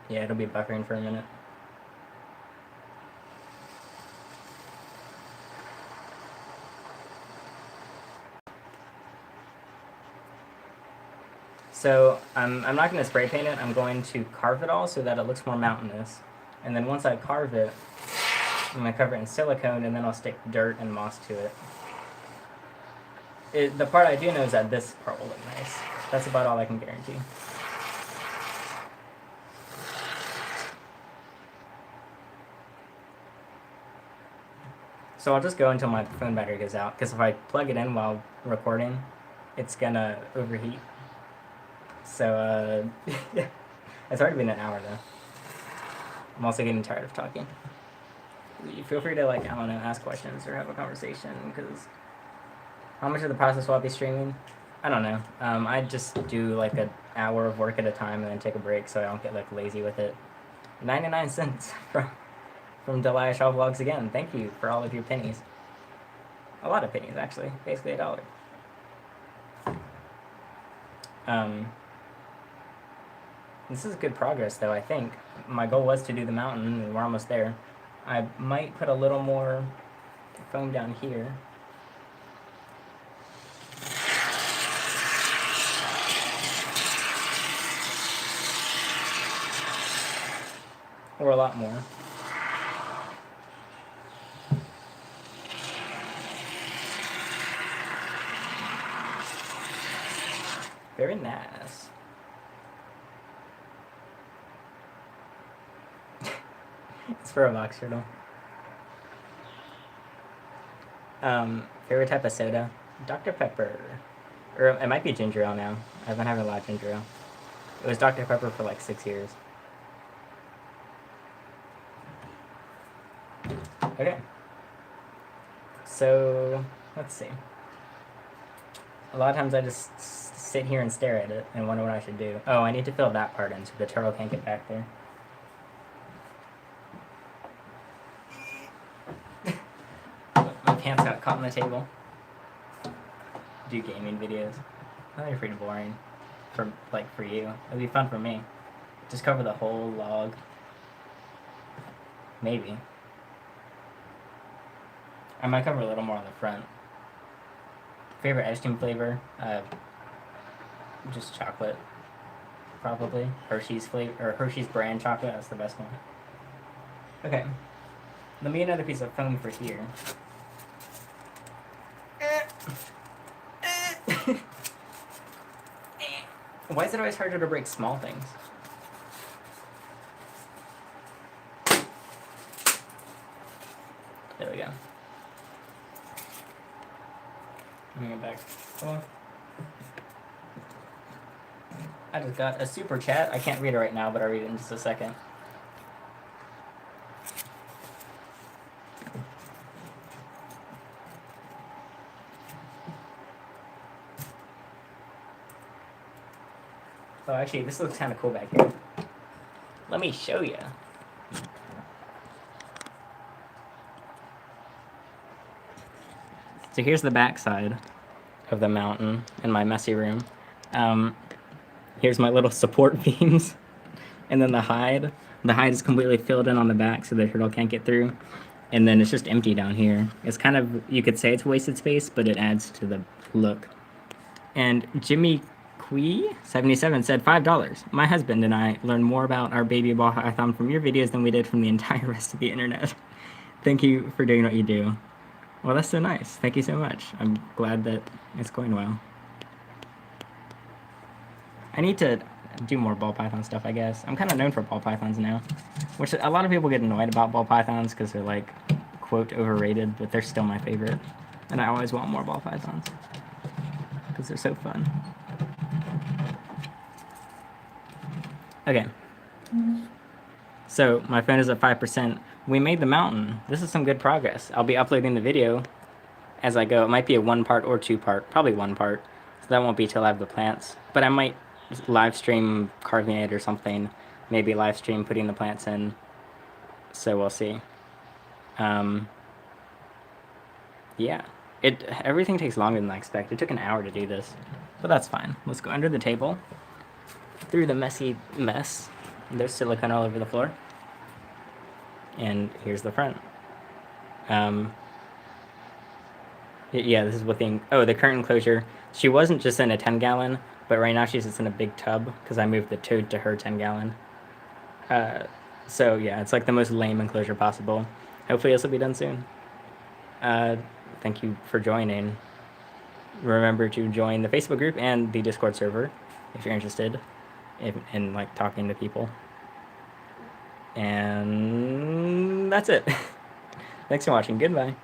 Yeah, it'll be buffering for a minute. So I'm not going to spray paint it. I'm going to carve it all so that it looks more mountainous. And then once I carve it, I'm going to cover it in silicone, and then I'll stick dirt and moss to it. The part I do know is that this part will look nice. That's about all I can guarantee. So I'll just go until my phone battery goes out, because if I plug it in while recording, it's gonna overheat. So, it's already been an hour though. I'm also getting tired of talking. Feel free to, like, I don't know, ask questions or have a conversation, because how much of the process will I be streaming? I don't know. I just do like an hour of work at a time and then take a break so I don't get like lazy with it. 99 cents from Delia Shaw Vlogs again. Thank you for all of your pennies. A lot of pennies, actually. Basically $1. This is good progress, though, I think. My goal was to do the mountain, and we're almost there. I might put a little more foam down here. Or a lot more. Very nice. It's for a box turtle. Favorite type of soda? Dr. Pepper. Or it might be ginger ale now. I've been having a lot of ginger ale. It was Dr. Pepper for like 6 years. Okay. So, let's see. A lot of times I just sit here and stare at it and wonder what I should do. Oh, I need to fill that part in so the turtle can't get back there. My pants got caught on the table. Do gaming videos. That'd be pretty boring. For you. It'd be fun for me. Just cover the whole log. Maybe. I might cover a little more on the front. Favorite ice cream flavor? Just chocolate. Probably. Hershey's flavor, or Hershey's brand chocolate, that's the best one. Okay. Let me get another piece of foam for here. Why is it always harder to break small things? There we go. Bring it back. Oh. I just got a super chat. I can't read it right now, but I'll read it in just a second. Oh, actually, this looks kind of cool back here. Let me show you. So here's the back side of the mountain in my messy room. Here's my little support beams. And then the hide. The hide is completely filled in on the back so the turtle can't get through. And then it's just empty down here. It's kind of, you could say it's wasted space, but it adds to the look. And Jimmy Quee 77 said $5. My husband and I learned more about our baby ball python from your videos than we did from the entire rest of the internet. Thank you for doing what you do. Well, that's so nice. Thank you so much. I'm glad that it's going well. I need to do more ball python stuff, I guess. I'm kind of known for ball pythons now, which a lot of people get annoyed about ball pythons because they're like, quote, overrated, but they're still my favorite. And I always want more ball pythons because they're so fun. Okay. So my phone is at 5%. We made the mountain. This is some good progress. I'll be uploading the video as I go. It might be a 1-part or 2-part, probably 1 part. So that won't be till I have the plants. But I might live stream carving it or something. Maybe live stream putting the plants in. So we'll see. Yeah. Everything takes longer than I expected. It took an hour to do this. But that's fine. Let's go under the table. Through the messy mess. There's silicone all over the floor. And here's the front. Yeah, this is what the current enclosure. She wasn't just in a 10-gallon, but right now she's just in a big tub because I moved the toad to her 10-gallon. So yeah, it's like the most lame enclosure possible. Hopefully this will be done soon. Thank you for joining. Remember to join the Facebook group and the Discord server if you're interested in like talking to people. And that's it. Thanks for watching. Goodbye.